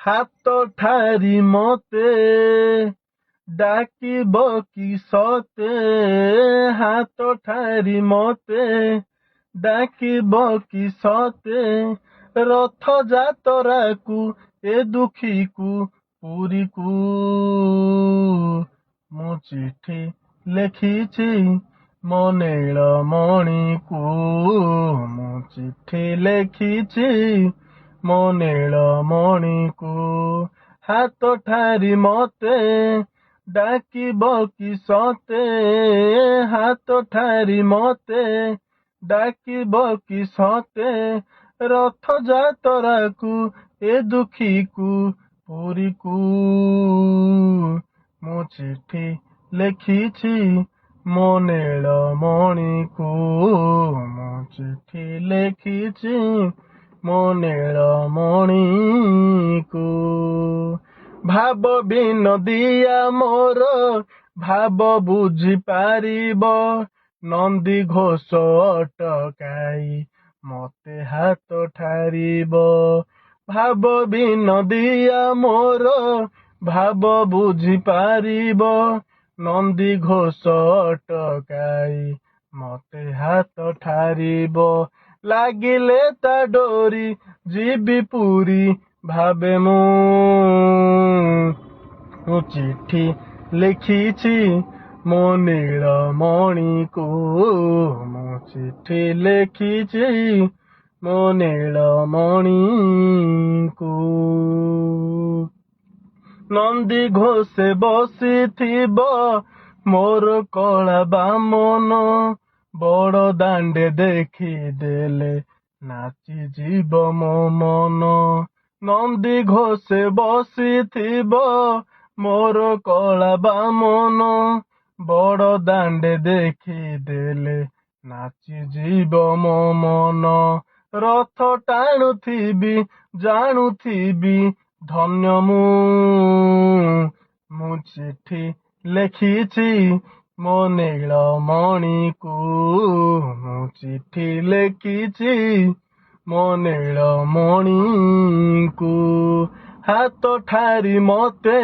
ହାତ ଠାରି ମତେ ଡାକିବ କିସତେ, ହାତ ଠାରି ମତେ ଡାକିବ କିସତେ, ରଥ ଯାତରାକୁ ଏ ଦୁଃଖୀକୁ ପୁରୀକୁ। ମୁଁ ଚିଠି ଲେଖିଛି ମୋ ନୀଳମଣିକୁ, ମୁଁ ଚିଠି ଲେଖିଛି ମୋ ନୀଳମଣିକୁ। ହାତ ଠାରି ମତେ ଡାକିବ କିସତେ, ହାତ ଠାରି ମତେ ଡାକିବ କିସତେ, ରଥ ଯାତରାକୁ ଏ ଦୁଃଖୀକୁ ପୁରୀକୁ। ମୁଁ ଚିଠି ଲେଖିଛି ମୋ ନୀଳମଣିକୁ, ମୁଁ ଚିଠି ଲେଖିଛି ମୋ ନୀଳମଣିକୁ। ଭାବ ବିନୋଦିଆ ମୋର ଭାବ ବୁଝିପାରିବ, ନନ୍ଦୀ ଘୋଷ ଅଟକାଇ ମତେ ହାତ ଠାରିବ। ଭାବ ବିନୋଦିଆ ମୋର ଭାବ ବୁଝିପାରିବ, ନନ୍ଦୀ ଘୋଷ ଅଟକାଇ ମତେ ହାତ ଠାରିବ। ଲାଗିଲେ ତା ଡୋରି ଯିବି ପୁରୀ ଭାବେ ମୁଁ ଚିଠି ଲେଖିଛି ମୋ ନୀଳମଣିକୁ, ମୁଁ ଚିଠି ଲେଖିଛି ମୋ ନୀଳମଣିକୁ। ନନ୍ଦୀ ଘୋଷେ ବସିଥିବ ମୋର କଳା ବାମନ, ବଡ଼ ଦାଣ୍ଡେ ଦେଖିଦେଲେ ନାଚିଯିବ ମୋ ମନ। ନନ୍ଦୀ ଘୋଷେ ବସିଥିବ ମୋର କଳା ବାମନ, ବଡ଼ ଦାଣ୍ଡେ ଦେଖିଦେଲେ ନାଚିଯିବ ମୋ ମନ। ରଥ ଟାଣୁଥିବି ଜାଣୁଥିବି ଧନ୍ୟ ମୁଁ ଚିଠି ଲେଖିଛି ମୋ ନୀଳମଣିକୁ, ମୁଁ ଚିଠି ଲେଖିଛି ମୋ ନୀଳମଣିକୁ। ହାତ ଠାରି ମତେ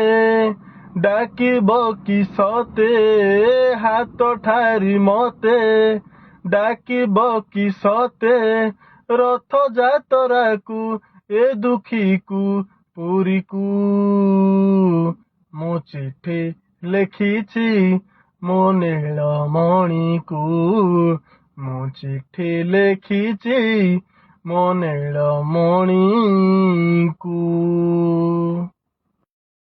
ଡାକିବ କିସତେ, ହାତ ଠାରି ମତେ ଡାକିବ କିସତେ, ରଥ ଯାତରାକୁ ଏ ଦୁଃଖୀକୁ ପୁରୀକୁ। ମୁଁ ଚିଠି ଲେଖିଛି ମୋ ନୀଳମଣିକୁ, ମୁଁ ଚିଠି ଲେଖିଛି ମୋ ନୀଳମଣିକୁ।